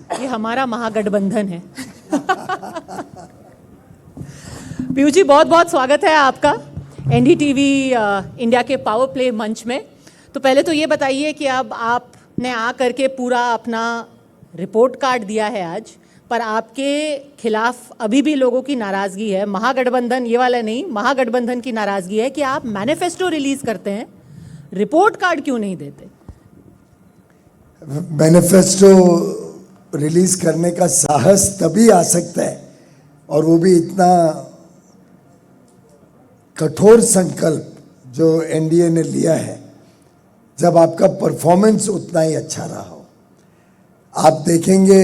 ये हमारा महागठबंधन है। पीयूष जी, बहुत बहुत स्वागत है आपका एनडीटीवी इंडिया के पावर प्ले मंच में। तो पहले तो ये बताइए कि अब आपने आ करके पूरा अपना रिपोर्ट कार्ड दिया है आज, पर आपके खिलाफ अभी भी लोगों की नाराज़गी है। महागठबंधन, ये वाला नहीं, महागठबंधन की नाराज़गी है कि आप मैनिफेस्टो रिलीज करते हैं, रिपोर्ट कार्ड क्यों नहीं देते? मैनिफेस्टो रिलीज करने का साहस तभी आ सकता है, और वो भी इतना कठोर संकल्प जो एनडीए ने लिया है, जब आपका परफॉर्मेंस उतना ही अच्छा रहा हो। आप देखेंगे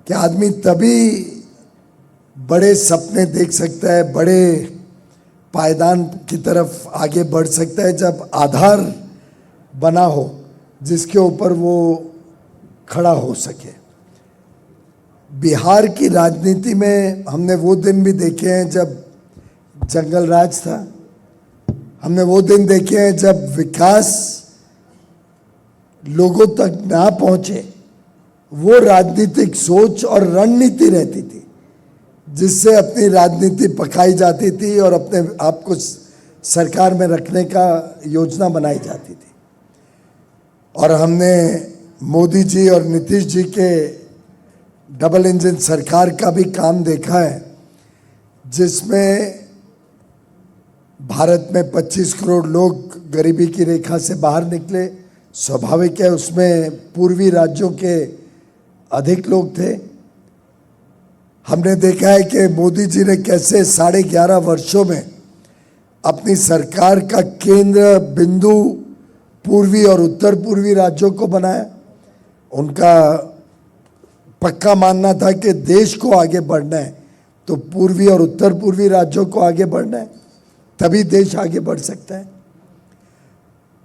कि आदमी तभी बड़े सपने देख सकता है, बड़े पायदान की तरफ आगे बढ़ सकता है, जब आधार बना हो जिसके ऊपर वो खड़ा हो सके। बिहार की राजनीति में हमने वो दिन भी देखे हैं जब जंगल राज था, हमने वो दिन देखे हैं जब विकास लोगों तक ना पहुंचे। वो राजनीतिक सोच और रणनीति रहती थी जिससे अपनी राजनीति पकाई जाती थी और अपने आप को सरकार में रखने का योजना बनाई जाती थी। और हमने मोदी जी और नीतीश जी के डबल इंजन सरकार का भी काम देखा है, जिसमें भारत में 25 करोड़ लोग गरीबी की रेखा से बाहर निकले। स्वाभाविक है, उसमें पूर्वी राज्यों के अधिक लोग थे। हमने देखा है कि मोदी जी ने कैसे 11.5 वर्षों में अपनी सरकार का केंद्र बिंदु पूर्वी और उत्तर पूर्वी राज्यों को बनाया। उनका पक्का मानना था कि देश को आगे बढ़ना है तो पूर्वी और उत्तर पूर्वी राज्यों को आगे बढ़ना है, तभी देश आगे बढ़ सकता है।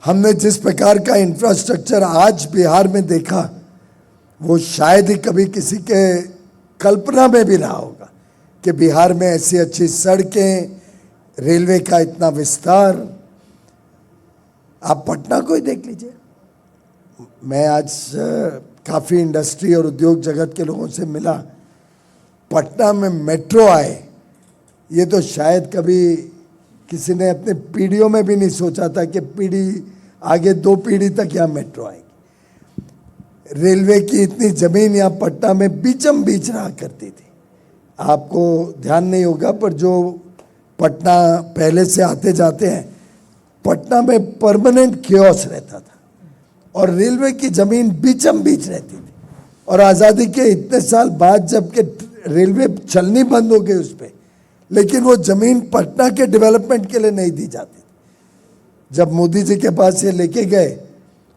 हमने जिस प्रकार का इंफ्रास्ट्रक्चर आज बिहार में देखा, वो शायद ही कभी किसी के कल्पना में भी रहा होगा कि बिहार में ऐसी अच्छी सड़कें, रेलवे का इतना विस्तार। आप पटना को ही देख लीजिए। मैं आज काफ़ी इंडस्ट्री और उद्योग जगत के लोगों से मिला। पटना में मेट्रो आए, ये तो शायद कभी किसी ने अपने पीढ़ियों में भी नहीं सोचा था कि पीढ़ी आगे 2 पीढ़ी तक यहाँ मेट्रो आएगी। रेलवे की इतनी ज़मीन यहाँ पटना में बीचम बीच रहा करती थी। आपको ध्यान नहीं होगा, पर जो पटना पहले से आते जाते हैं, पटना में परमानेंट कियोस्क रहता था और रेलवे की ज़मीन बीचम बीच रहती थी। और आज़ादी के इतने साल बाद जबकि रेलवे चलनी बंद हो गई उस पर, लेकिन वो ज़मीन पटना के डेवलपमेंट के लिए नहीं दी जाती। जब मोदी जी के पास ये लेके गए,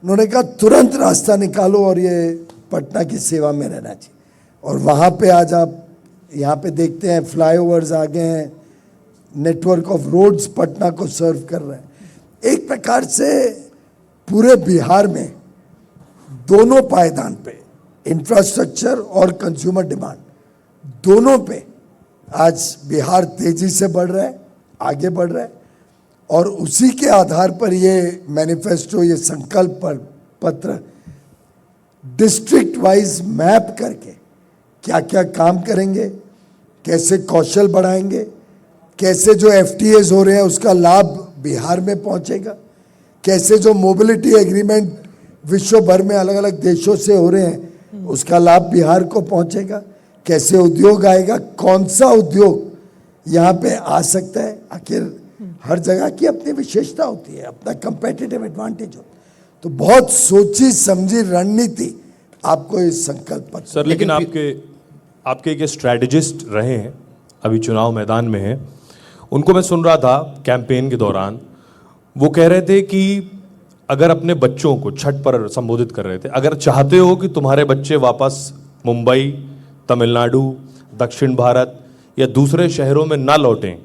उन्होंने कहा तुरंत रास्ता निकालो और ये पटना की सेवा में रहना चाहिए। और वहाँ पे आज आप यहाँ पे देखते हैं फ्लाईओवर्स आ गए हैं, नेटवर्क ऑफ रोड्स पटना को सर्व कर रहे हैं। एक प्रकार से पूरे बिहार में दोनों पायदान पे, इंफ्रास्ट्रक्चर और कंज्यूमर डिमांड, दोनों पे आज बिहार तेजी से बढ़ रहा है, आगे बढ़ रहा है। और उसी के आधार पर ये मैनिफेस्टो, ये संकल्प पत्र डिस्ट्रिक्ट वाइज मैप करके क्या क्या काम करेंगे, कैसे कौशल बढ़ाएंगे, कैसे जो एफटीएज हो रहे हैं उसका लाभ बिहार में पहुंचेगा, कैसे जो मोबिलिटी एग्रीमेंट विश्व भर में अलग अलग देशों से हो रहे हैं उसका लाभ बिहार को पहुंचेगा, कैसे उद्योग आएगा, कौन सा उद्योग यहाँ पे आ सकता है। आखिर हर जगह की अपनी विशेषता होती है, अपना कंपेटिटिव एडवांटेज होता है। तो बहुत सोची समझी रणनीति आपको इस संकल्प पत्र। सर, लेकिन आपके एक स्ट्रैटेजिस्ट रहे हैं, अभी चुनाव मैदान में हैं, उनको मैं सुन रहा था कैंपेन के दौरान, वो कह रहे थे कि अगर अपने बच्चों को छठ पर संबोधित कर रहे थे, अगर चाहते हो कि तुम्हारे बच्चे वापस मुंबई, तमिलनाडु, दक्षिण भारत या दूसरे शहरों में ना लौटें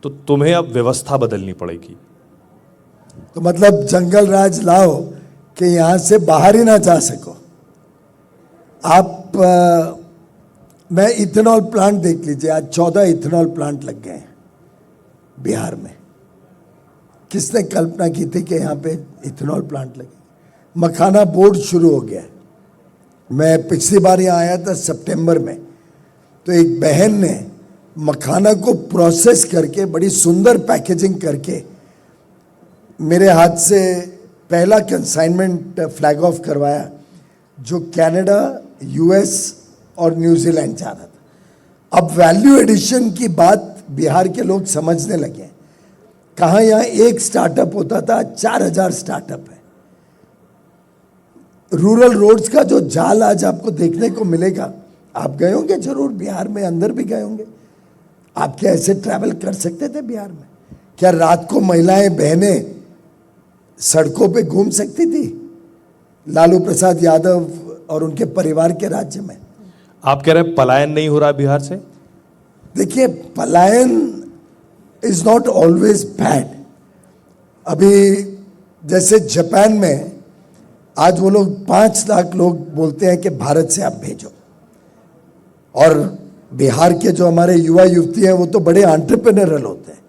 तो तुम्हें अब व्यवस्था बदलनी पड़ेगी। तो मतलब जंगल राज लाओ कि यहाँ से बाहर ही ना जा सको। आप मैं इथेनॉल प्लांट देख लीजिए, आज 14 इथेनॉल प्लांट लग गए हैं बिहार में। किसने कल्पना की थी कि यहाँ पे इथेनॉल प्लांट लगे? मखाना बोर्ड शुरू हो गया है। मैं पिछली बार यहाँ आया था सितंबर में, तो एक बहन ने मखाना को प्रोसेस करके बड़ी सुंदर पैकेजिंग करके मेरे हाथ से पहला कंसाइनमेंट फ्लैग ऑफ करवाया, जो कनाडा, यूएस और न्यूजीलैंड जा रहा था। अब वैल्यू एडिशन की बात बिहार के लोग समझने लगे हैं। कहाँ यहाँ एक स्टार्टअप होता था, 4000 स्टार्टअप है। रूरल रोड्स का जो जाल आज आपको देखने को मिलेगा, आप गए होंगे जरूर, बिहार में अंदर भी गए होंगे। आप क्या ऐसे ट्रैवल कर सकते थे बिहार में? क्या रात को महिलाएं बहनें सड़कों पे घूम सकती थी लालू प्रसाद यादव और उनके परिवार के राज्य में? आप कह रहे हैं पलायन नहीं हो रहा बिहार से? देखिए, पलायन इज नॉट ऑलवेज बैड। अभी जैसे जापान में आज वो लोग 5 लाख लोग बोलते हैं कि भारत से आप भेजो, और बिहार के जो हमारे युवा युवती हैं वो तो बड़े एंटरप्रेन्योरल होते हैं,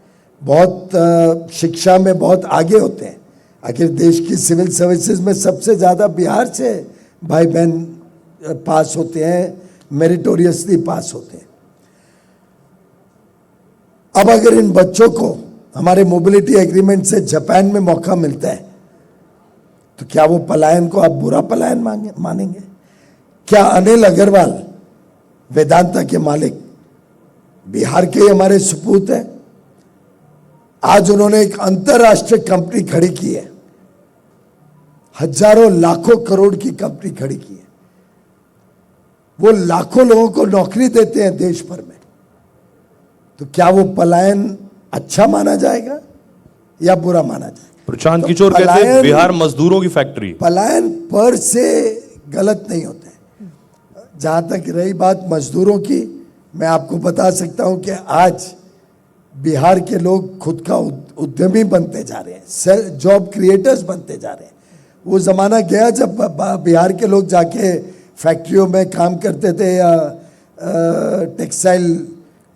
बहुत शिक्षा में बहुत आगे होते हैं। आखिर देश की सिविल सर्विसेज में सबसे ज़्यादा बिहार से भाई बहन पास होते हैं, मेरिटोरियसली पास होते हैं। अब अगर इन बच्चों को हमारे मोबिलिटी एग्रीमेंट से जापान में मौका मिलता है, तो क्या वो पलायन को आप बुरा पलायन मानेंगे? क्या अनिल अग्रवाल, वेदांता के मालिक, बिहार के ही हमारे सपूत हैं? आज उन्होंने एक अंतरराष्ट्रीय कंपनी खड़ी की है, हजारों लाखों करोड़ की कंपनी खड़ी की है। वो लाखों लोगों को नौकरी देते हैं देश भर में। तो क्या वो पलायन अच्छा माना जाएगा या बुरा माना जाएगा? प्रशांत तो किशोर कहते हैं पलायन- बिहार मजदूरों की फैक्ट्री। पलायन पर से गलत नहीं होते। जहां तक रही बात मजदूरों की, मैं आपको बता सकता हूं कि आज बिहार के लोग खुद का उद्यमी बनते जा रहे हैं, जॉब क्रिएटर्स बनते जा रहे हैं। वो जमाना गया जब बिहार के लोग जाके फैक्ट्रियों में काम करते थे या टेक्सटाइल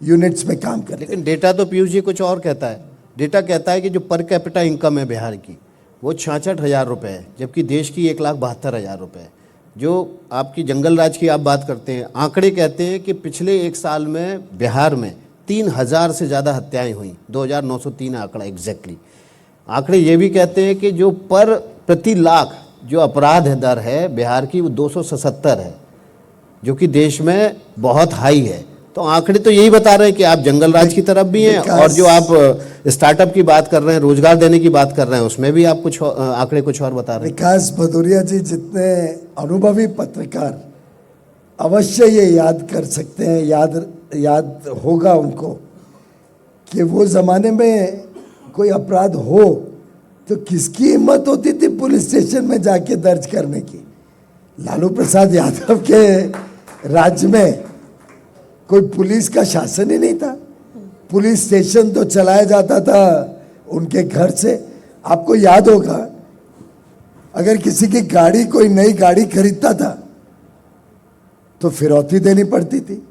यूनिट्स में काम करते। लेकिन डेटा तो पीयूष जी कुछ और कहता है। डेटा कहता है कि जो पर कैपिटा इनकम है बिहार की वो 66,000 रुपये है, जबकि देश की 1,72,000 रुपये है। जो आपकी जंगल राज की आप बात करते हैं, आंकड़े कहते हैं कि पिछले 1 साल में बिहार में 3,000 से ज़्यादा हत्याएं हुई, 2,903 आंकड़ा एग्जैक्टली। आंकड़े ये भी कहते हैं कि जो पर प्रति लाख जो अपराध दर है बिहार की वो 277 है, जो कि देश में बहुत हाई है। तो आंकड़े तो यही बता रहे हैं कि आप जंगल राज की तरफ भी हैं, और जो आप स्टार्टअप की बात कर रहे हैं, रोजगार देने की बात कर रहे हैं, उसमें भी आप कुछ आंकड़े कुछ और बता रहे हैं। विकास भदौरिया जी जितने अनुभवी पत्रकार अवश्य ये याद कर सकते हैं, याद होगा उनको कि वो जमाने में कोई अपराध हो तो किसकी हिम्मत होती थी पुलिस स्टेशन में जाके दर्ज करने की? लालू प्रसाद यादव के राज्य में कोई पुलिस का शासन ही नहीं था। पुलिस स्टेशन तो चलाया जाता था उनके घर से। आपको याद होगा, अगर किसी की गाड़ी, कोई नई गाड़ी खरीदता था तो फिरौती देनी पड़ती थी।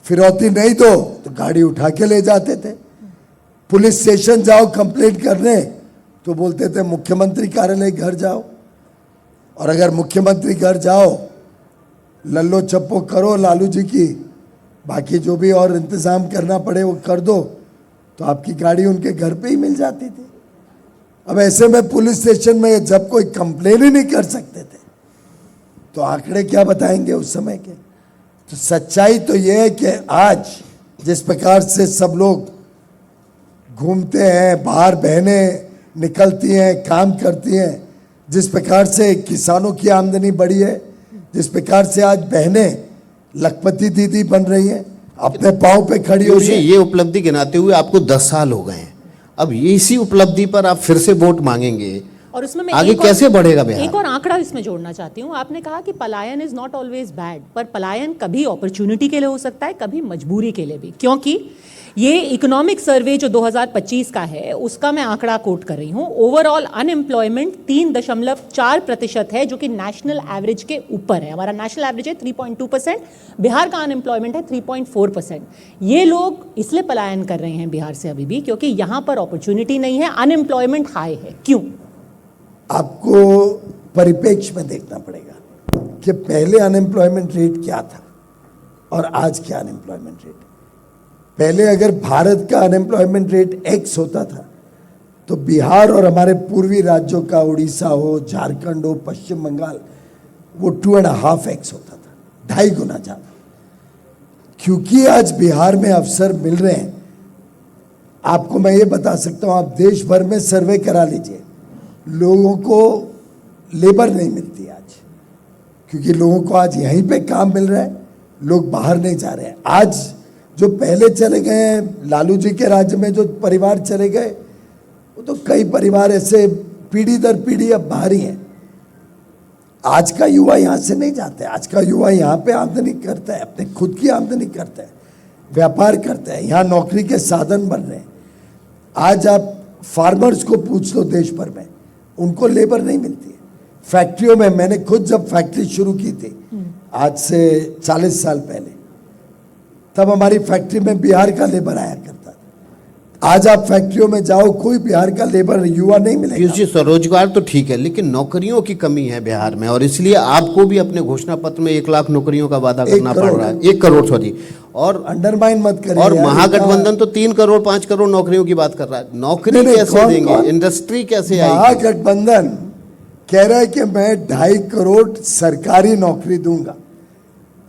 फिरौती नहीं दो तो गाड़ी उठा के ले जाते थे। पुलिस स्टेशन जाओ कंप्लेंट करने तो बोलते थे मुख्यमंत्री कार्यालय घर जाओ, और अगर मुख्यमंत्री घर जाओ लल्लो चप्पो करो लालू जी की, बाकी जो भी और इंतज़ाम करना पड़े वो कर दो, तो आपकी गाड़ी उनके घर पे ही मिल जाती थी। अब ऐसे में पुलिस स्टेशन में जब कोई कंप्लेन ही नहीं कर सकते थे तो आंकड़े क्या बताएंगे उस समय के? तो सच्चाई तो ये है कि आज जिस प्रकार से सब लोग घूमते हैं, बाहर बहनें निकलती हैं, काम करती हैं, जिस प्रकार से किसानों की आमदनी बढ़ी है, जिस प्रकार से आज बहनें लखपति दीदी बन रही हैं, अपने पाँव पे खड़ी हो रही पीयूष जी, हैं। ये उपलब्धि गिनाते हुए आपको 10 साल हो गए हैं। अब ये इसी उपलब्धि पर आप फिर से वोट मांगेंगे, और उसमें मैं आगे एक और- कैसे बढ़ेगा बिहार? एक और आंकड़ा इसमें जोड़ना चाहती हूँ। आपने कहा कि पलायन इज नॉट ऑलवेज बैड, पर पलायन कभी अपॉर्चुनिटी के लिए हो सकता है, कभी मजबूरी के लिए भी। क्योंकि ये इकोनॉमिक सर्वे जो 2025 का है उसका मैं आंकड़ा कोट कर रही हूँ। ओवरऑल अनएम्प्लॉयमेंट 3.4% है, जो कि नेशनल एवरेज के ऊपर है। हमारा नेशनल एवरेज है 3.2%, बिहार का अनएम्प्लॉयमेंट है 3.4%। ये लोग इसलिए पलायन कर रहे हैं बिहार से अभी भी क्योंकि यहाँ पर अपॉर्चुनिटी नहीं है, अनएम्प्लॉयमेंट हाई है। क्यों? आपको परिप्रेक्ष्य में देखना पड़ेगा। कि पहले अनएम्प्लॉयमेंट रेट क्या था और आज क्या अनएम्प्लॉयमेंट रेट है। पहले अगर भारत का अनएम्प्लॉयमेंट रेट X होता था तो बिहार और हमारे पूर्वी राज्यों का, उड़ीसा हो, झारखंड हो, पश्चिम बंगाल, वो 2.5x होता था, 2.5 गुना ज्यादा। क्योंकि आज बिहार में अवसर मिल रहे हैं, आपको मैं ये बता सकता हूं, आप देश भर में सर्वे करा लीजिए, लोगों को लेबर नहीं मिलती आज, क्योंकि लोगों को आज यहीं पे काम मिल रहा है, लोग बाहर नहीं जा रहे हैं। आज जो पहले चले गए हैं, लालू जी के राज्य में जो परिवार चले गए, वो तो कई परिवार ऐसे पीढ़ी दर पीढ़ी अब बाहर ही हैं। आज का युवा यहाँ से नहीं जाता है, आज का युवा यहाँ पे आमदनी करता है, अपने खुद की आमदनी करता है, व्यापार करता है, यहाँ नौकरी के साधन बन रहे हैं। आज आप फार्मर्स को पूछ लो देश भर में, उनको लेबर नहीं मिलती है। फैक्ट्रियों में, मैंने खुद जब फैक्ट्री शुरू की थी आज से 40 साल पहले, तब हमारी फैक्ट्री में बिहार का लेबर आया करता था। आज आप फैक्ट्रियों में जाओ, कोई बिहार का लेबर युवा नहीं मिलेगा। पीयूष जी, स्वरोजगार तो ठीक है, लेकिन नौकरियों की कमी है बिहार में, और इसलिए आपको भी अपने घोषणा पत्र में 1 लाख नौकरियों का वादा करना पड़ रहा है। 1 करोड़, सॉरी, और अंडरमाइन मत करिए। और महागठबंधन तो 3 करोड़ 5 करोड़ नौकरियों की बात कर रहा है। नौकरी कैसे देंगे? इंडस्ट्री कैसे आएगी? महागठबंधन कह रहा है कि मैं 2.5 करोड़ सरकारी नौकरी दूंगा।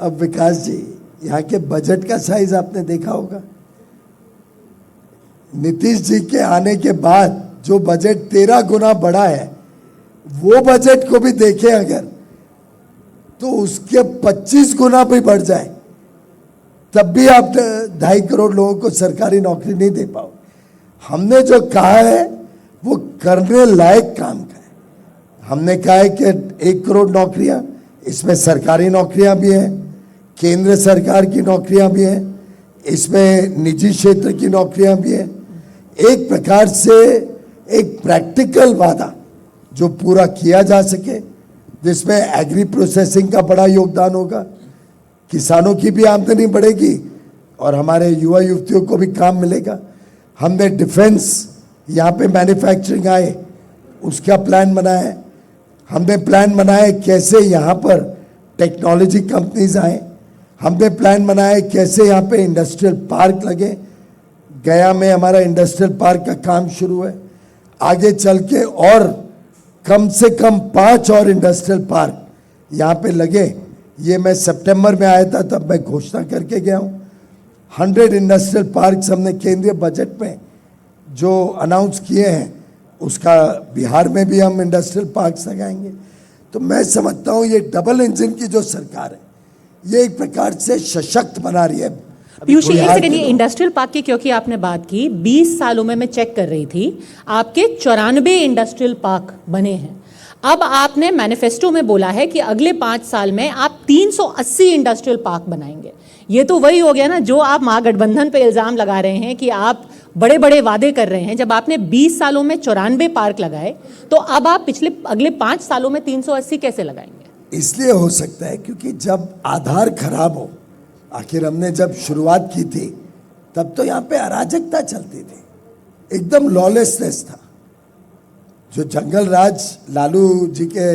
अब विकास जी, यहाँ के बजट का साइज आपने देखा होगा। नीतीश जी के आने के बाद जो बजट 13 गुना बढ़ा है, वो बजट को भी देखें अगर, तो उसके 25 गुना भी बढ़ जाए, तब भी आप 2.5 करोड़ लोगों को सरकारी नौकरी नहीं दे पाओ। हमने जो कहा है वो करने लायक काम का है। हमने कहा है कि 1 करोड़ नौकरियां, इसमें सरकारी नौकरियां भी हैं, केंद्र सरकार की नौकरियां भी हैं, इसमें निजी क्षेत्र की नौकरियां भी हैं। एक प्रकार से एक प्रैक्टिकल वादा जो पूरा किया जा सके, जिसमें एग्री प्रोसेसिंग का बड़ा योगदान होगा, किसानों की भी आमदनी बढ़ेगी और हमारे युवा युवतियों को भी काम मिलेगा। हमने डिफेंस, यहाँ पे मैन्युफैक्चरिंग आए, उसका प्लान बनाया है। हमने प्लान बनाया है कैसे यहाँ पर टेक्नोलॉजी कंपनीज आए। हमने प्लान बनाया है कैसे यहाँ पे इंडस्ट्रियल पार्क लगे। गया में हमारा इंडस्ट्रियल पार्क का काम शुरू है। आगे चल के और कम से कम 5 और इंडस्ट्रियल पार्क यहाँ पे लगे। ये मैं सितंबर में आया था, तब मैं घोषणा करके गया हूँ। 100 इंडस्ट्रियल पार्क हमने केंद्रीय बजट में जो अनाउंस किए हैं, उसका बिहार में भी हम इंडस्ट्रियल पार्क लगाएंगे। तो मैं समझता हूँ ये डबल इंजन की जो सरकार है, ये एक प्रकार से सशक्त बना रही है। पीयूष जी, एक सेकंड, ये इंडस्ट्रियल पार्क की क्योंकि आपने बात की, 20 सालों में मैं चेक कर रही थी, आपके 94 इंडस्ट्रियल पार्क बने हैं। अब आपने मैनिफेस्टो में बोला है कि अगले 5 साल में आप 380 इंडस्ट्रियल पार्क बनाएंगे। ये तो वही हो गया ना जो आप महागठबंधन पे इल्जाम लगा रहे हैं कि आप बड़े बड़े वादे कर रहे हैं। जब आपने 20 सालों में 94 पार्क लगाए, तो अब आप अगले 5 सालों में 380 कैसे लगाएंगे? इसलिए हो सकता है क्योंकि जब आधार खराब हो, आखिर हमने जब शुरुआत की थी तब तो यहाँ पे अराजकता चलती थी, एकदम लॉलेसनेस था। जो जंगल राज लालू जी के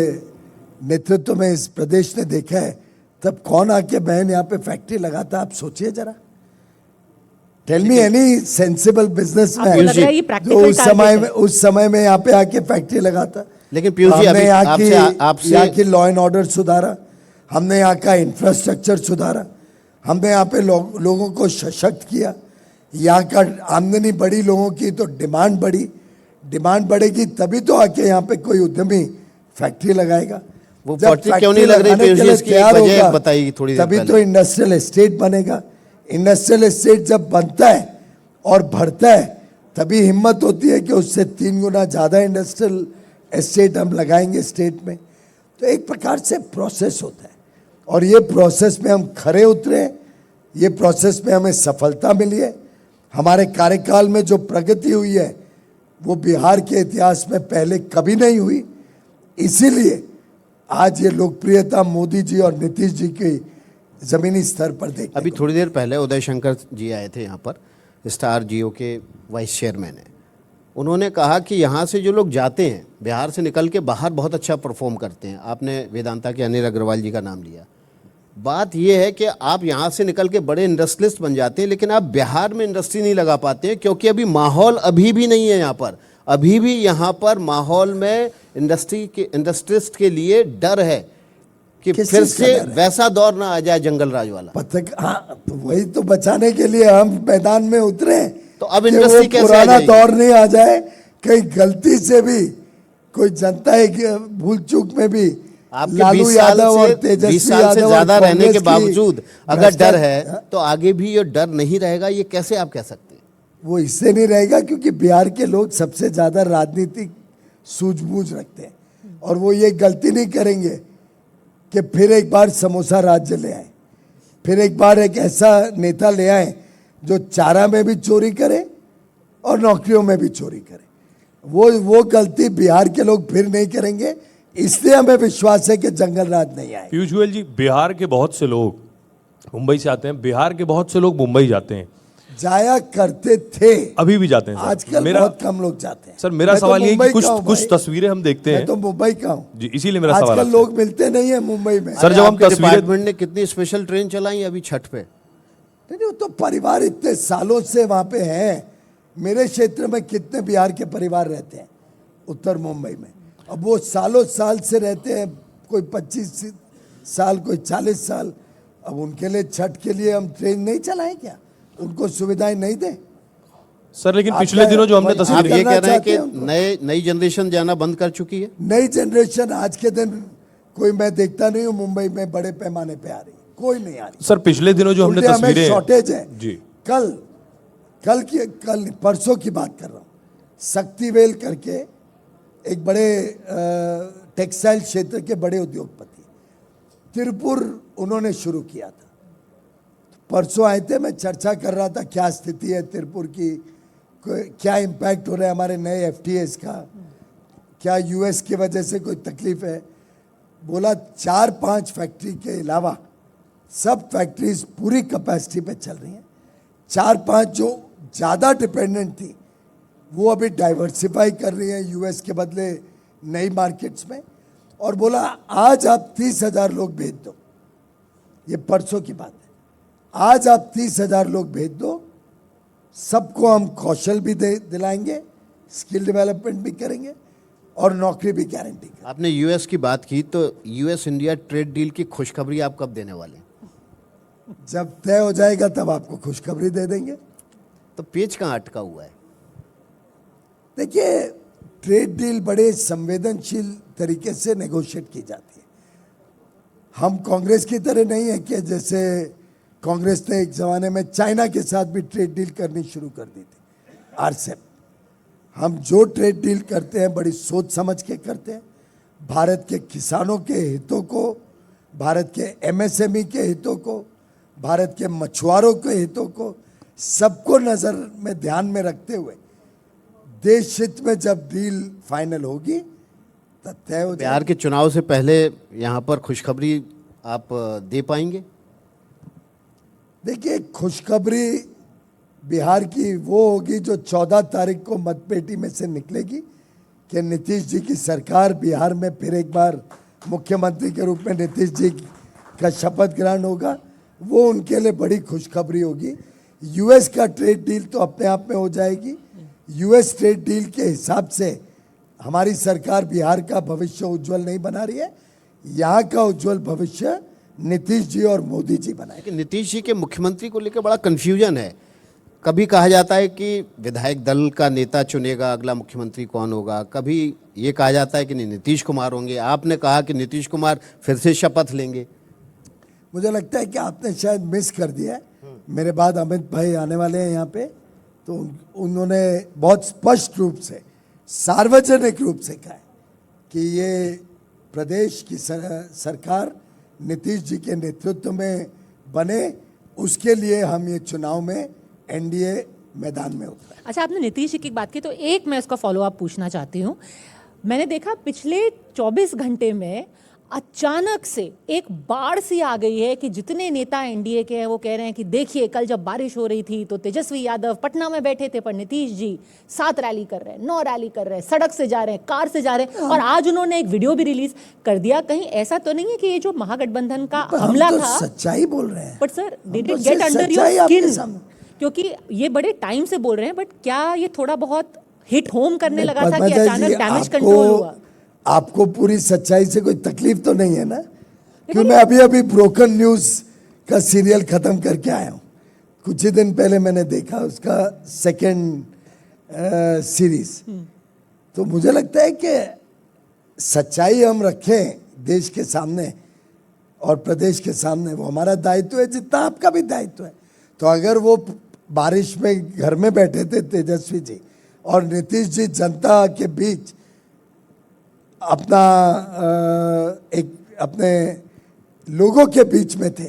नेतृत्व में इस प्रदेश ने देखा है, तब कौन आके बहन यहाँ पे फैक्ट्री लगाता, आप सोचिए जरा। Tell me any sensible businessman जो उस समय में यहाँ पे आके फैक्ट्री लगाता। लेकिन पीयूष जी, हमने यहाँ की लॉ एंड ऑर्डर सुधारा, हमने यहाँ का इंफ्रास्ट्रक्चर सुधारा, हमने यहाँ पे लोगों को सशक्त किया। यहाँ का आमदनी बढ़ी लोगों की, तो डिमांड बढ़ी, डिमांड बढ़ेगी तभी तो आके यहाँ पे कोई उद्यमी फैक्ट्री लगाएगा। वो फैक्ट्री क्यों नहीं लग रही पीयूष जी, इसकी वजह बताइए थोड़ी देर तभी पहले। तो इंडस्ट्रियल एस्टेट बनेगा। इंडस्ट्रियल एस्टेट जब बनता है और भरता है, तभी हिम्मत होती है कि उससे 3 गुना ज़्यादा इंडस्ट्रियल एस्टेट हम लगाएंगे स्टेट में। तो एक प्रकार से प्रोसेस होता है और ये प्रोसेस में हम खरे उतरे, ये प्रोसेस में हमें सफलता मिली है। हमारे कार्यकाल में जो प्रगति हुई है वो बिहार के इतिहास में पहले कभी नहीं हुई। इसीलिए आज ये लोकप्रियता मोदी जी और नीतीश जी की जमीनी स्तर पर देखते। अभी थोड़ी देर पहले उदय शंकर जी आए थे यहाँ पर, स्टार जियो के वाइस चेयरमैन है, उन्होंने कहा कि यहाँ से जो लोग जाते हैं बिहार से निकल के बाहर बहुत अच्छा परफॉर्म करते हैं। आपने वेदांता के अनिल अग्रवाल जी का नाम लिया। बात यह है कि आप यहाँ से निकल के बड़े इंडस्ट्रियलिस्ट बन जाते हैं, लेकिन आप बिहार में इंडस्ट्री नहीं लगा पाते हैं, क्योंकि अभी माहौल अभी भी नहीं है यहाँ पर। अभी भी यहाँ पर माहौल में इंडस्ट्रिस्ट के लिए डर है कि किस फिर चीज़ का से डर है? वैसा दौर ना आ जाए जंगल राज वाला। हाँ, तो वही तो बचाने के लिए हम मैदान में उतरे हैं। तो अब कि इंडस्ट्री वो कैसे आ पुराना जाएगी? दौर नहीं आ जाए, कहीं गलती से भी कोई जनता एक भूल चूक में भी आपके लालू 20 साल यादव और से तेजस्वी 20 साल से यादव और ज्यादा रहने कांग्रेस के की बावजूद अगर डर है भ्रष्टाचार- तो आगे भी ये डर नहीं रहेगा, ये कैसे आप कह सकते हैं? वो इससे नहीं रहेगा क्योंकि बिहार के लोग सबसे ज्यादा राजनीतिक सूझबूझ रखते हैं, और वो ये गलती नहीं करेंगे कि फिर एक बार समोसा राज्य ले आए, फिर एक बार एक ऐसा नेता ले आए जो चारा में भी चोरी करे और नौकरियों में भी चोरी करे। वो गलती बिहार के लोग फिर नहीं करेंगे, इसलिए हमें विश्वास है कि जंगल राज नहीं आए। पीयूष गोयल जी, बिहार के बहुत से लोग मुंबई से आते हैं, बिहार के बहुत से लोग मुंबई जाते हैं, जाया करते थे, अभी भी जाते हैं सर। आजकल मेरा बहुत कम लोग जाते हैं। सर मेरा मैं तो सवाल ये है मुंबई कि का हूं कुछ भाई। तस्वीरें हम देखते मैं हैं तो मुंबई का हूँ जी, इसीलिए मेरा सवाल आजकल आपसे। लोग मिलते नहीं है मुंबई में। सर, जब हम आपके तस्वीरें डिपार्टमेंट ने कितनी स्पेशल ट्रेन चलाई अभी छठ पे? नहीं, वो तो परिवार इतने सालों से वहां पे हैं। मेरे क्षेत्र में कितने बिहार के परिवार रहते हैं उत्तर मुंबई में, अब वो सालों साल से रहते हैं, कोई 25 साल, कोई 40 साल। अब उनके लिए छठ के लिए हम ट्रेन नहीं चलाएं क्या? उनको सुविधाएं नहीं दें? सर, लेकिन आप पिछले क्या- दिनों जो हमने आप आप तस्वीरें ये करना कह रहे हैं चाहते कि हैं उनको? नई जनरेशन जाना बंद कर चुकी है? नई जनरेशन आज के दिन कोई मैं देखता नहीं हूँ मुंबई में बड़े पैमाने पे आ रही, कोई नहीं आ रही। सर, पिछले दिनों जो हमने उल्टे हमें तस्वीरें शॉर्टेज है जी, कल परसों की बात कर रहा हूँ, शक्तिवेल करके एक बड़े टेक्सटाइल क्षेत्र के बड़े उद्योगपति, तिरुपुर उन्होंने शुरू किया था। परसों आए थे, मैं चर्चा कर रहा था क्या स्थिति है तिरुपुर की, क्या इम्पैक्ट हो रहा है हमारे नए एफटीएस का, क्या यूएस की वजह से कोई तकलीफ है। बोला 4-5 फैक्ट्री के अलावा सब फैक्ट्रीज पूरी कैपेसिटी पे चल रही हैं। 4-5 जो ज़्यादा डिपेंडेंट थी वो अभी डाइवर्सिफाई कर रही हैं यूएस के बदले नई मार्केट्स में, और बोला आज आप 30,000 लोग भेज दो। ये परसों की बात है। आज आप 30,000 लोग भेज दो, सबको हम कौशल भी दिलाएंगे, स्किल डेवलपमेंट भी करेंगे और नौकरी भी गारंटी करेंगे। आपने यूएस की बात की, तो यूएस इंडिया ट्रेड डील की खुशखबरी आप कब देने वाले हैं? जब तय हो जाएगा तब आपको खुशखबरी दे देंगे। तो पेच कहाँ अटका हुआ है? देखिए, ट्रेड डील बड़े संवेदनशील तरीके से नेगोशिएट की जाती है। हम कांग्रेस की तरह नहीं है कि जैसे कांग्रेस ने एक ज़माने में चाइना के साथ भी ट्रेड डील करनी शुरू कर दी थी, आरसेप। हम जो ट्रेड डील करते हैं बड़ी सोच समझ के करते हैं। भारत के किसानों के हितों को, भारत के एमएसएमई के हितों को, भारत के मछुआरों के हितों को, सबको नज़र में ध्यान में रखते हुए देश हित में जब डील फाइनल होगी तब तय हो जाएगी। बिहार के चुनाव से पहले यहाँ पर खुशखबरी आप दे पाएंगे? देखिए, खुशखबरी बिहार की वो होगी जो 14 तारीख को मतपेटी में से निकलेगी कि नीतीश जी की सरकार बिहार में फिर एक बार मुख्यमंत्री के रूप में नीतीश जी का शपथ ग्रहण होगा। वो उनके लिए बड़ी खुशखबरी होगी। यूएस का ट्रेड डील तो अपने आप में हो जाएगी। यूएस ट्रेड डील के हिसाब से हमारी सरकार बिहार का भविष्य उज्जवल नहीं बना रही है, यहाँ का उज्जवल भविष्य नीतीश जी और मोदी जी बनाए। लेकिन नीतीश जी के मुख्यमंत्री को लेकर बड़ा कंफ्यूजन है। कभी कहा जाता है कि विधायक दल का नेता चुनेगा अगला मुख्यमंत्री कौन होगा, कभी ये कहा जाता है कि नहीं नीतीश कुमार होंगे। आपने कहा कि नीतीश कुमार फिर से शपथ लेंगे। मुझे लगता है कि आपने शायद मिस कर दिया है। मेरे बाद अमित भाई आने वाले हैं यहाँ पे, तो उन्होंने बहुत स्पष्ट रूप से, सार्वजनिक रूप से कहा है कि ये प्रदेश की सरकार नीतीश जी के नेतृत्व में बने, उसके लिए हम ये चुनाव में एनडीए मैदान में उतरा। अच्छा, आपने नीतीश जी की बात की तो एक मैं इसका फॉलो अप पूछना चाहती हूँ। मैंने देखा पिछले 24 घंटे में अचानक से एक बाढ़ सी आ गई है कि जितने नेता एनडीए के हैं वो कह रहे हैं कि देखिए कल जब बारिश हो रही थी तो तेजस्वी यादव पटना में बैठे थे पर नीतीश जी 7 रैली कर रहे हैं, 9 रैली कर रहे हैं, सड़क से जा रहे हैं, कार से जा रहे हैं, और आज उन्होंने एक वीडियो भी रिलीज कर दिया। कहीं ऐसा तो नहीं है कि ये जो महागठबंधन का हमला हम तो था, सच्चाई बोल रहे हैं। बट सर डिड तो इट गेट अंडर सच्चाई योर आपके स्किन? सामने। क्योंकि ये बड़े टाइम से बोल रहे हैं, बट क्या ये थोड़ा बहुत हिट होम करने लगा था कि पद्मजा जी, अचानक डैमेज कंट्रोल हुआ? आपको पूरी सच्चाई से कोई तकलीफ तो नहीं है ना? क्यों मैं अभी अभी ब्रोकन न्यूज का सीरियल खत्म करके आया हूँ। कुछ ही दिन पहले मैंने देखा उसका सेकंड सीरीज। तो मुझे लगता है कि सच्चाई हम रखें देश के सामने और प्रदेश के सामने, वो हमारा दायित्व है जितना आपका भी दायित्व है। तो अगर वो बारिश में घर में बैठे थे तेजस्वी जी और नीतीश जी जनता के बीच अपना अपने लोगों के बीच में थे,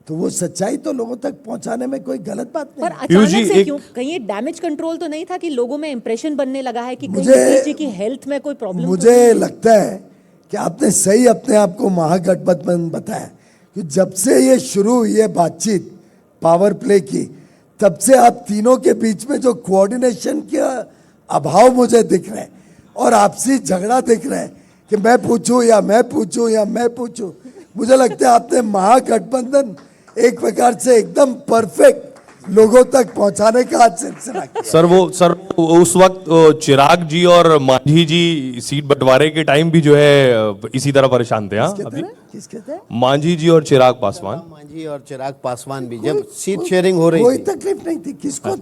तो वो सच्चाई तो लोगों तक पहुंचाने में कोई गलत बात नहीं पर है। पीयूष अचानक जी, से एक- क्यों? कहीं ये डैमेज कंट्रोल तो नहीं था कि लोगों में इंप्रेशन बनने लगा है कि कहीं मुझे- नीतीश जी की हेल्थ में कोई प्रॉब्लम? मुझे लगता है कि आपने सही अपने आप को महागठबंधन बताया कि जब से ये शुरू हुई है बातचीत पावर प्ले की, तब से आप तीनों के बीच में जो कोऑर्डिनेशन का अभाव मुझे दिख रहा है और आपसी झगड़ा दिख रहा है कि मैं पूछूं या मैं पूछूं या मैं पूछूं। मुझे लगता है आपने महागठबंधन एक प्रकार से एकदम परफेक्ट लोगों तक पहुंचाने का आज सिलसिला किया। सर वो उस वक्त चिराग जी और मांझी जी सीट बंटवारे के टाइम भी जो है इसी तरह परेशान थे। हाँ, अभी किसके थे? मांझी जी और चिराग पासवान। मांझी और चिराग पासवान भी जब सीट शेयरिंग हो रही कोई थी, तकलीफ नहीं थी किसको?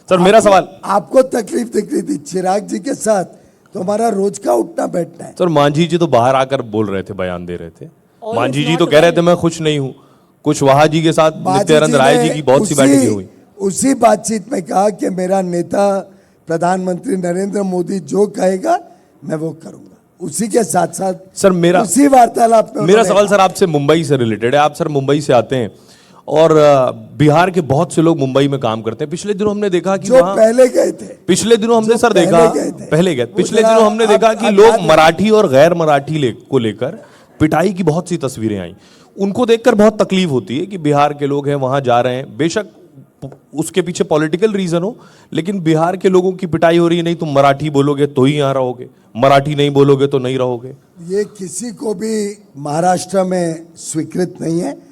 सर मेरा सवाल, आपको तकलीफ दिख रही थी चिराग जी के साथ, तो हमारा रोज का उठना बैठना है। सर मांझी जी तो बाहर आकर बोल रहे थे, बयान दे रहे थे। All Manjhi is ji not तो कह रहे well. थे मैं खुश नहीं हूँ। कुशवाहा जी के साथ बाजी नित्यानंद जी राय ने जी की बहुत सी उसी- बैठकें हुई। उसी बातचीत में कहा कि मेरा नेता प्रधानमंत्री नरेंद्र मोदी जो कहेगा मैं वो करूंगा। उसी के साथ साथ सर मेरा उसी वार्तालाप में मेरा उन्होंने सवाल सर आपसे मुंबई से रिलेटेड है। आप सर मुंबई से आते हैं और बिहार के बहुत से लोग मुंबई में काम करते हैं। पिछले दिनों हमने देखा कि जो वहाँ पहले गए थे, पिछले दिनों हमने जो सर पहले देखा गए थे। पहले गए वो पिछले जरा दिनों हमने देखा आप- कि आप लोग याद है? मराठी और गैर मराठी को लेकर पिटाई की बहुत सी तस्वीरें आई। उनको देखकर बहुत तकलीफ होती है कि बिहार के लोग हैं वहां जा रहे हैं, बेशक उसके पीछे पॉलिटिकल रीजन हो, लेकिन बिहार के लोगों की पिटाई हो रही है। नहीं तुम मराठी बोलोगे तो ही यहाँ रहोगे, मराठी नहीं बोलोगे तो नहीं रहोगे। ये किसी को भी महाराष्ट्र में स्वीकृत नहीं है।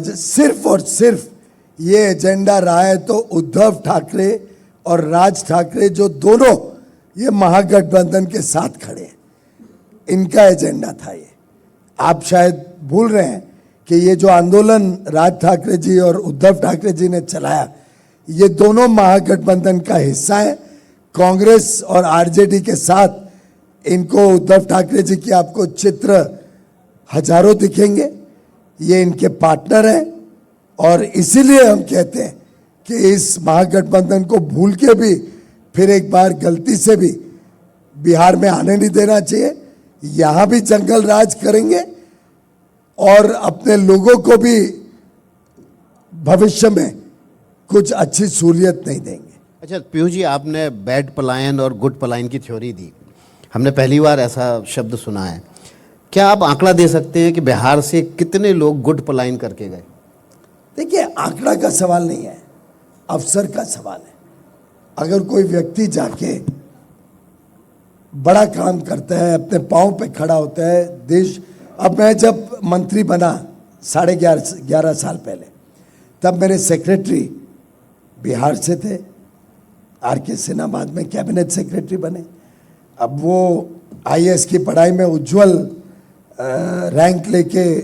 सिर्फ और सिर्फ ये एजेंडा रहा है तो उद्धव ठाकरे और राज ठाकरे जो दोनों ये महागठबंधन के साथ खड़े हैं, इनका एजेंडा था ये। आप शायद भूल रहे हैं कि ये जो आंदोलन राज ठाकरे जी और उद्धव ठाकरे जी ने चलाया, ये दोनों महागठबंधन का हिस्सा है। कांग्रेस और आरजेडी के साथ इनको उद्धव ठाकरे जी की आपको चित्र हजारों दिखेंगे। ये इनके पार्टनर हैं और इसीलिए हम कहते हैं कि इस महागठबंधन को भूल के भी फिर एक बार गलती से भी बिहार में आने नहीं देना चाहिए। यहाँ भी जंगल राज करेंगे और अपने लोगों को भी भविष्य में कुछ अच्छी सहूलियत नहीं देंगे। अच्छा पीयूष जी, आपने बैड पलायन और गुड पलायन की थ्योरी दी, हमने पहली बार ऐसा शब्द सुना है। क्या आप आंकड़ा दे सकते हैं कि बिहार से कितने लोग गुड पलायन करके गए? देखिए, आंकड़ा का सवाल नहीं है, अवसर का सवाल है। अगर कोई व्यक्ति जाके बड़ा काम करता है, अपने पाँव पे खड़ा होता है, देश। अब मैं जब मंत्री बना 11.5 साल पहले, तब मेरे सेक्रेटरी बिहार से थे। आर.के. सिन्हा बाद में कैबिनेट सेक्रेटरी बने। अब वो आईएएस की पढ़ाई में उज्जवल रैंक लेके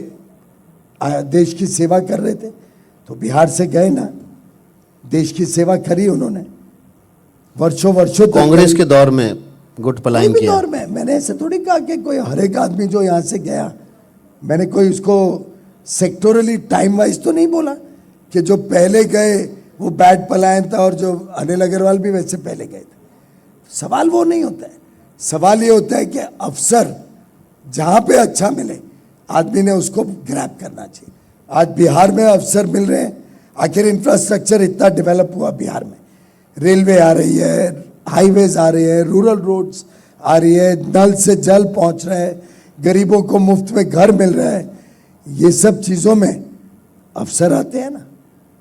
देश की सेवा कर रहे थे, तो बिहार से गए ना, देश की सेवा करी उन्होंने वर्षों वर्षों तक। कांग्रेस के दौर में गुड पलायन कोई भी किया? दौर में मैंने ऐसे थोड़ी कहा कि कोई हर एक आदमी जो यहाँ से गया, मैंने कोई उसको सेक्टोरली टाइम वाइज तो नहीं बोला कि जो पहले गए वो बैड पलायन था और जो अनिल अग्रवाल भी वैसे पहले गए थे। सवाल वो नहीं होता है। सवाल ये होता है कि अवसर जहाँ पे अच्छा मिले आदमी ने उसको ग्रैब करना चाहिए। आज बिहार में अवसर मिल रहे हैं। आखिर इंफ्रास्ट्रक्चर इतना डेवलप हुआ बिहार में, रेलवे आ रही है, हाईवेज आ रही है, रूरल रोड्स आ रही है, नल से जल पहुंच रहा है, गरीबों को मुफ्त में घर मिल रहा है, ये सब चीज़ों में अवसर आते हैं ना,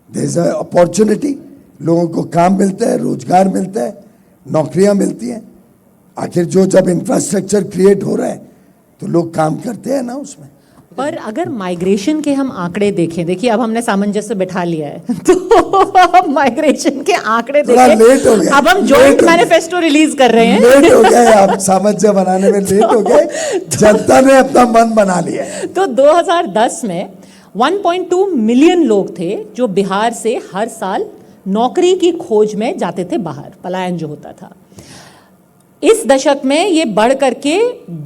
देयर इज अपॉर्चुनिटी, लोगों को काम मिलता है, रोजगार मिलता है, नौकरियां मिलती हैं। आखिर जो जब इंफ्रास्ट्रक्चर क्रिएट हो रहा है तो लोग काम करते हैं ना उसमें। पर अगर माइग्रेशन के हम आंकड़े देखें, देखिए अब हमने सामंजस्य बिठा लिया है तो अब माइग्रेशन के आंकड़े थोड़ा देखें, लेट हो गया, अब हम लेट जॉइंट हो गया। मैनिफेस्टो रिलीज कर रहे हैं। लेट हो गए आप, सामंजस्य बनाने में लेट हो गए, जनता ने अपना मन बना लिया है। तो 2010 में 1.2 मिलियन लोग थे जो बिहार से हर साल नौकरी की खोज में जाते थे बाहर, पलायन जो होता था। इस दशक में ये बढ़ करके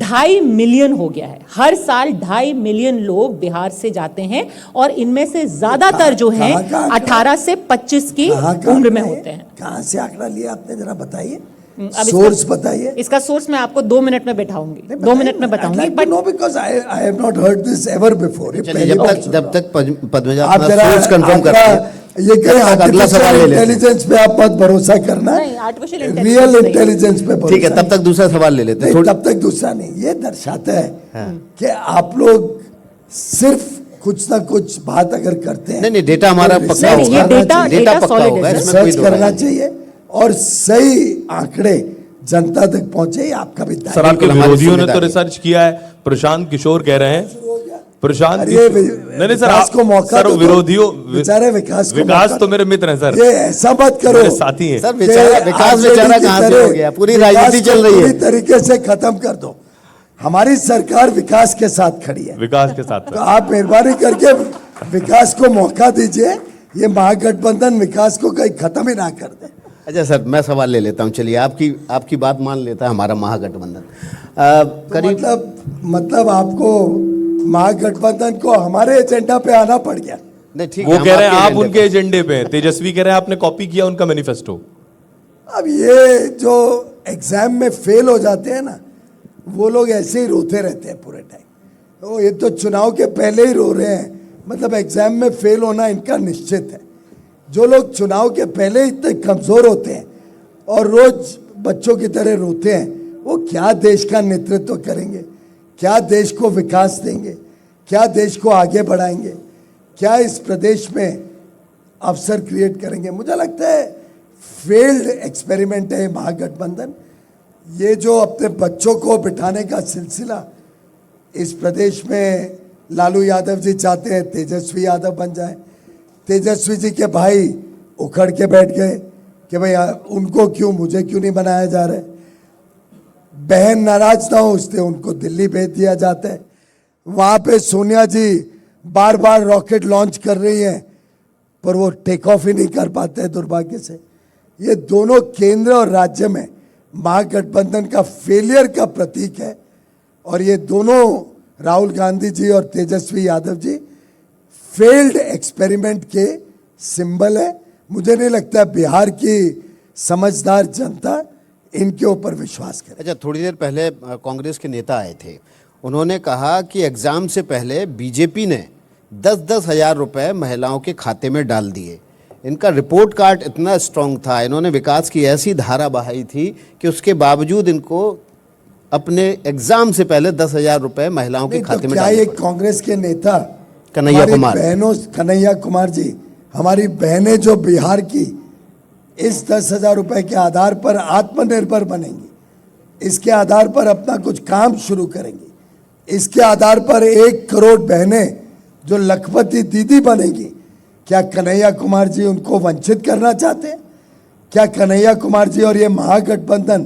2.5 मिलियन हो गया है। हर साल 2.5 मिलियन लोग बिहार से जाते हैं और इनमें से ज्यादातर जो हैं कहाँ 18 से 25 की उम्र में होते हैं। कहाँ से आंकड़ा लिया आपने, जरा बताइए, अब सोर्स बताइए। इसका सोर्स मैं आपको 2 मिनट में बैठाऊंगी, 2 मिनट में बताऊंगी। But no, because I have not heard this ever before. जब तक पद्मजा आप अपना जरा सोर्स कंफर्म करते हैं, ये कहीं अगला सवाल ले लेते हैं। इंटेलिजेंस पे आप मत भरोसा करना, नहीं, artificial intelligence रियल नहीं। इंटेलिजेंस पे भरोसा। ठीक है, तब तक दूसरा सवाल ले लेते हैं। नहीं, तब तक दूसरा नहीं। ये दर्शाता है कि आप लोग सिर्फ कुछ ना कुछ बात अगर करते हैं, नहीं नहीं, डेटा हमारा तो पक्का नहीं, ये होगा, डेटा डेटा पक्का solid होगा, है, इसमें कोई रिसर्च दो करना राय नहीं। चाहिए और सही आंकड़े जनता तक पहुंचे, ये आपका भी दायित्व सर आपके हमारी विरोधियों ने तो जिम्मेदारी। रिसर्च किया है। प्रशांत किशोर कह रहे हैं, प्रशांत अरे किशोर- नहीं नहीं सर, विकास को मौका सर तो दो। विरोधियों, बेचारे विकास को विकास मौका तो दो। मेरे मित्र हैं सर, ये ऐसा मत करो, मेरे साथी हैं। सर कि विकास आरजेडी बेचारा की कहाँ से तरह हो गया, पूरी विकास राजनीति को चल रही पूरी है। तरीके से खत्म कर दो। हमारी सरकार विकास के साथ खड़ी है, विकास के साथ तो आप मेहरबानी करके विकास को मौका दीजिए। ये महागठबंधन विकास को कहीं खत्म ही ना कर दे। अच्छा सर, मैं सवाल ले लेता हूँ, चलिए आपकी बात मान लेता है हमारा महागठबंधन। करीब मतलब आपको महागठबंधन को हमारे एजेंडा पे आना पड़ गया। नहीं ठीक वो है, हम कह रहे हैं आपके आप एजेंडे उनके एजेंडे पे हैं। तेजस्वी कह रहे हैं आपने कॉपी किया उनका मैनिफेस्टो। अब ये जो एग्जाम में फेल हो जाते हैं ना, वो लोग ऐसे ही रोते रहते हैं पूरे टाइम। तो ये तो चुनाव के पहले ही रो रहे हैं, मतलब एग्जाम में फेल होना इनका निश्चित है। जो लोग चुनाव के पहले इतने कमजोर होते हैं और रोज बच्चों की तरह रोते हैं, वो क्या देश का नेतृत्व करेंगे, क्या देश को विकास देंगे, क्या देश को आगे बढ़ाएंगे, क्या इस प्रदेश में अवसर क्रिएट करेंगे। मुझे लगता है फेल्ड एक्सपेरिमेंट है महागठबंधन। ये जो अपने बच्चों को बिठाने का सिलसिला इस प्रदेश में, लालू यादव जी चाहते हैं तेजस्वी यादव बन जाए। तेजस्वी जी के भाई उखड़ के बैठ गए कि भाई उनको क्यों, मुझे क्यों नहीं बनाया जा रहा है। बहन नाराज ना हो इसलिए उनको दिल्ली भेज दिया जाता है। वहाँ पे सोनिया जी बार बार रॉकेट लॉन्च कर रही हैं, पर वो टेक ऑफ ही नहीं कर पाते हैं दुर्भाग्य से। ये दोनों केंद्र और राज्य में महागठबंधन का फेलियर का प्रतीक है। और ये दोनों राहुल गांधी जी और तेजस्वी यादव जी फेल्ड एक्सपेरिमेंट के सिंबल है। मुझे नहीं लगता बिहार की समझदार जनता इनके ऊपर विश्वास करे। अच्छा, थोड़ी देर पहले कांग्रेस के नेता आए थे, उन्होंने कहा कि एग्जाम से पहले बीजेपी ने 10-10 हज़ार रुपए महिलाओं के खाते में डाल दिए। इनका रिपोर्ट कार्ड इतना स्ट्रांग था, इन्होंने विकास की ऐसी धारा बहाई थी कि उसके बावजूद इनको अपने एग्जाम से पहले 10,000 रुपए महिलाओं के नहीं, खाते तो में क्या डालने ये पड़े। कांग्रेस के नेता कन्हैया हमारी कुमार। बहनों, कन्हैया कुमार जी, हमारी बहनें जो बिहार की इस 10,000 रुपए के आधार पर आत्मनिर्भर बनेंगी, इसके आधार पर अपना कुछ काम शुरू करेंगी, इसके आधार पर 1 करोड़ बहनें जो लखपति दीदी बनेंगी, क्या कन्हैया कुमार जी उनको वंचित करना चाहते हैं? क्या कन्हैया कुमार जी और ये महागठबंधन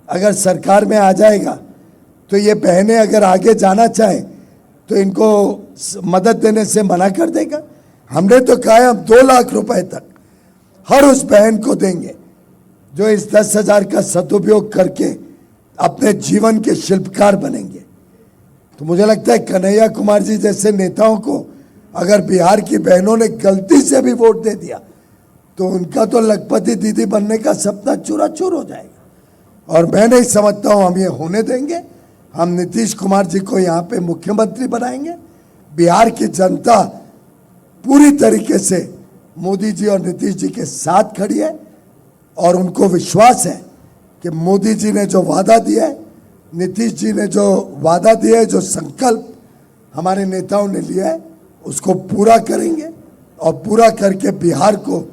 अगर सरकार में आ जाएगा तो ये बहनें अगर आगे जाना चाहें तो इनको मदद देने से मना कर देगा? हमने तो कहा है हम 2 लाख रुपए तक हर उस बहन को देंगे जो इस 10,000 का सदुपयोग करके अपने जीवन के शिल्पकार बनेंगे। तो मुझे लगता है कन्हैया कुमार जी जैसे नेताओं को अगर बिहार की बहनों ने गलती से भी वोट दे दिया तो उनका तो लखपति दीदी बनने का सपना चूराचूर हो जाएगा। और मैं नहीं समझता हूं हम ये होने देंगे। हम नीतीश कुमार जी को यहाँ पे मुख्यमंत्री बनाएंगे। बिहार की जनता पूरी तरीके से मोदी जी और नीतीश जी के साथ खड़ी है और उनको विश्वास है कि मोदी जी ने जो वादा दिया है नीतीश जी ने जो वादा दिया है, जो संकल्प हमारे नेताओं ने लिया है, उसको पूरा करेंगे और पूरा करके बिहार को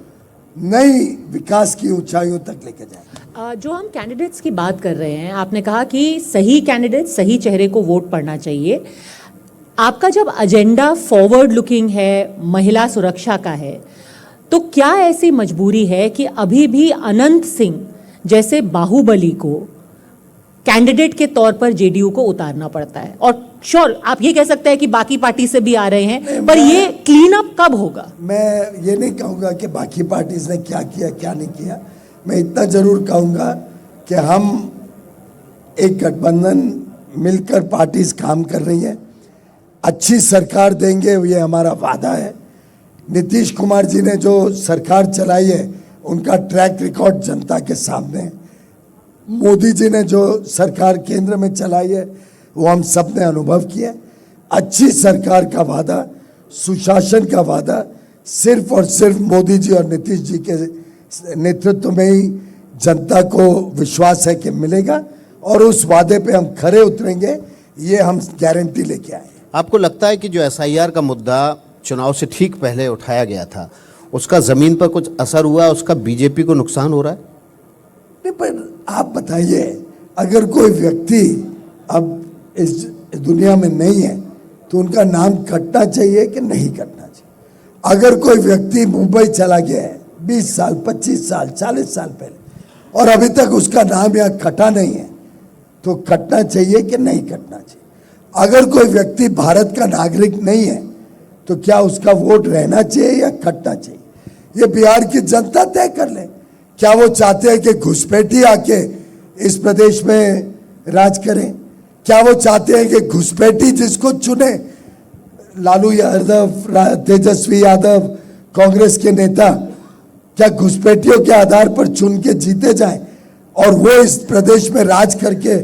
नई विकास की ऊंचाइयों तक लेके जाएंगे। जो हम कैंडिडेट्स की बात कर रहे हैं, आपने कहा कि सही कैंडिडेट, सही चेहरे को वोट पड़ना चाहिए। आपका जब एजेंडा फॉरवर्ड लुकिंग है, महिला सुरक्षा का है, तो क्या ऐसी मजबूरी है कि अभी भी अनंत सिंह जैसे बाहुबली को कैंडिडेट के तौर पर जेडीयू को उतारना पड़ता है? और श्योर आप ये कह सकते हैं कि बाकी पार्टी से भी आ रहे हैं, पर ये क्लीन अप कब होगा? मैं ये नहीं कहूँगा कि बाकी पार्टीज ने क्या किया क्या नहीं किया। मैं इतना जरूर कहूँगा कि हम एक गठबंधन मिलकर पार्टीज काम कर रही है, अच्छी सरकार देंगे, ये हमारा वादा है। नीतीश कुमार जी ने जो सरकार चलाई है उनका ट्रैक रिकॉर्ड जनता के सामने है। मोदी जी ने जो सरकार केंद्र में चलाई है वो हम सब ने अनुभव किया। अच्छी सरकार का वादा, सुशासन का वादा सिर्फ और सिर्फ मोदी जी और नीतीश जी के नेतृत्व में ही जनता को विश्वास है कि मिलेगा, और उस वादे पे हम खरे उतरेंगे, ये हम गारंटी लेके आए। आपको लगता है कि जो एसआईआर का मुद्दा चुनाव से ठीक पहले उठाया गया था, उसका ज़मीन पर कुछ असर हुआ, उसका बीजेपी को नुकसान हो रहा है? नहीं, पर आप बताइए, अगर कोई व्यक्ति अब इस दुनिया में नहीं है तो उनका नाम कटना चाहिए कि नहीं कटना चाहिए? अगर कोई व्यक्ति मुंबई चला गया है 20 साल, 25 साल, 40 साल पहले और अभी तक उसका नाम यहाँ कटा नहीं है, तो कटना चाहिए कि नहीं कटना चाहिए? अगर कोई व्यक्ति भारत का नागरिक नहीं है तो क्या उसका वोट रहना चाहिए या कटना चाहिए? ये बिहार की जनता तय कर ले। क्या वो चाहते हैं कि घुसपैठी आके इस प्रदेश में राज करें? क्या वो चाहते हैं कि घुसपैठी जिसको चुने, लालू यादव, तेजस्वी यादव, कांग्रेस के नेता, क्या घुसपैठियों के आधार पर चुन के जीते जाएं और वो इस प्रदेश में राज करके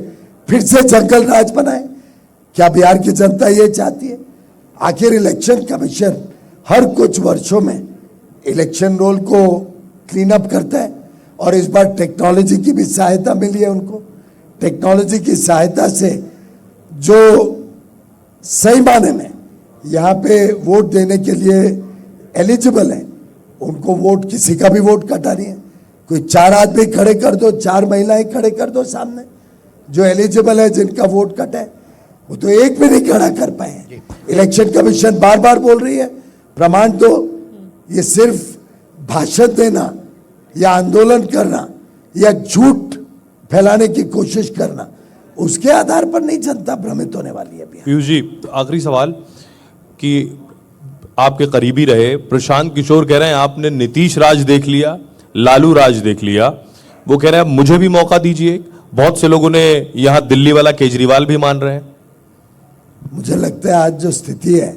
फिर से जंगल राज बनाए? क्या बिहार की जनता ये चाहती है? आखिर इलेक्शन कमीशन हर कुछ वर्षों में इलेक्शन रोल को क्लीन अप करता है, और इस बार टेक्नोलॉजी की भी सहायता मिली है उनको। टेक्नोलॉजी की सहायता से जो सही माने में यहाँ पे वोट देने के लिए एलिजिबल है, उनको वोट, किसी का भी वोट कटा नहीं है। कोई 4 आदमी खड़े कर दो, 4 महिलाएं खड़े कर दो सामने, जो एलिजिबल है, जिनका वोट कटा है, वो तो एक भी नहीं खड़ा कर पाए। इलेक्शन कमीशन बार बार बोल रही है प्रमाण दो। ये सिर्फ भाषण देना या आंदोलन करना या झूठ फैलाने की कोशिश करना, उसके आधार पर नहीं जनता भ्रमित होने वाली है। पीयूष जी, आखिरी सवाल कि आपके करीबी रहे प्रशांत किशोर कह रहे हैं आपने नीतीश राज देख लिया, लालू राज देख लिया, वो कह रहे हैं अब मुझे भी मौका दीजिए। बहुत से लोगों ने यहां दिल्ली वाला केजरीवाल भी मान रहे हैं। मुझे लगता है आज जो स्थिति है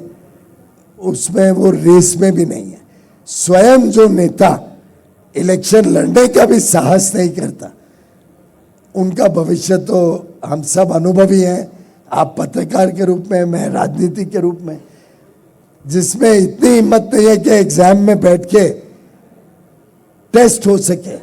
उसमें वो रेस में भी नहीं है। स्वयं जो नेता इलेक्शन लड़ने का भी साहस नहीं करता, उनका भविष्य तो हम सब अनुभवी हैं। आप पत्रकार के रूप में, मैं राजनीति के रूप में, जिसमें इतनी हिम्मत नहीं है कि एग्जाम में बैठ के टेस्ट हो सके,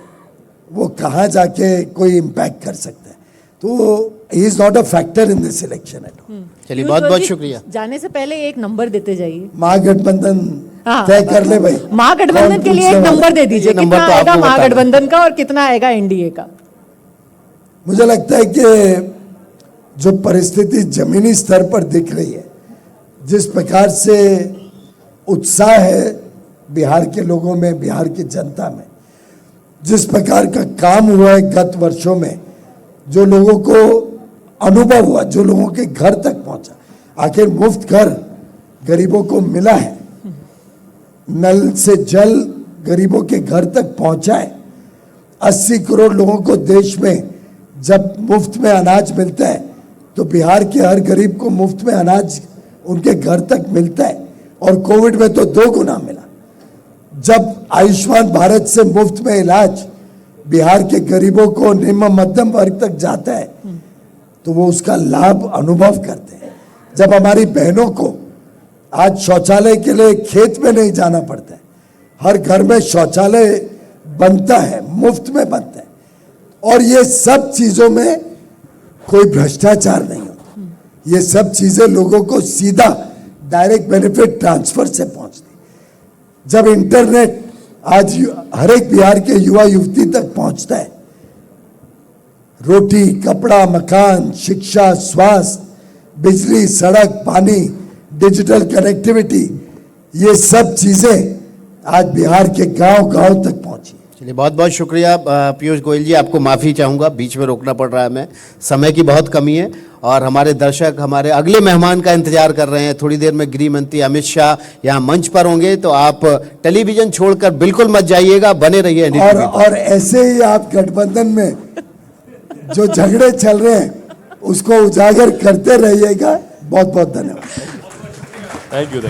वो कहाँ जाके कोई इम्पैक्ट कर सकता है? तो he is not a factor in this election at all. चलिए, बहुत बहुत शुक्रिया। जाने से पहले एक नंबर देते जाइए। महागठबंधन हाँ, तय कर ले भाई। महागठबंधन के लिए एक नंबर दे दीजिए, नंबर कितना तो आएगा आपको बताना है। महागठबंधन का और कितना आएगा एनडीए का? मुझे लगता है कि जो परिस्थिति जमीनी स्तर पर दिख रही है, जिस प्रकार से उत्साह है बिहार के लोगों में, बिहार की जनता में, जिस प्रकार का काम हुआ है गत वर्षों में, जो लोगों को अनुभव हुआ, जो लोगों के घर तक पहुंचा, आखिर मुफ्त घर गरीबों को मिला है, नल से जल गरीबों के घर तक पहुंचा है। 80 करोड़ लोगों को देश में जब मुफ्त में अनाज मिलता है तो बिहार के हर गरीब को मुफ्त में अनाज उनके घर तक मिलता है, और कोविड में तो 2 गुना मिला। जब आयुष्मान भारत से मुफ्त में इलाज बिहार के गरीबों को, निम्न मध्यम वर्ग तक जाता है, तो वो उसका लाभ अनुभव करते हैं। जब हमारी बहनों को आज शौचालय के लिए खेत में नहीं जाना पड़ता है, हर घर में शौचालय बनता है, मुफ्त में बनता है, और ये सब चीजों में कोई भ्रष्टाचार नहीं होता। ये सब चीजें लोगों को सीधा डायरेक्ट बेनिफिट ट्रांसफर से पहुंचती। जब इंटरनेट आज हर एक बिहार के युवा युवती तक पहुंचता है, रोटी, कपड़ा, मकान, शिक्षा, स्वास्थ्य, बिजली, सड़क, पानी, डिजिटल कनेक्टिविटी, ये सब चीजें आज बिहार के गांव गांव तक पहुंची। चलिए, बहुत बहुत शुक्रिया पीयूष गोयल जी। आपको माफ़ी चाहूँगा, बीच में रोकना पड़ रहा है, मैं समय की बहुत कमी है और हमारे दर्शक हमारे अगले मेहमान का इंतजार कर रहे हैं। थोड़ी देर में गृह मंत्री अमित शाह यहाँ मंच पर होंगे, तो आप टेलीविजन छोड़कर बिल्कुल मत जाइएगा, बने रहिए NDTV पर। और ऐसे ही आप गठबंधन में जो झगड़े चल रहे हैं उसको उजागर करते रहिएगा। बहुत बहुत धन्यवाद। Thank you.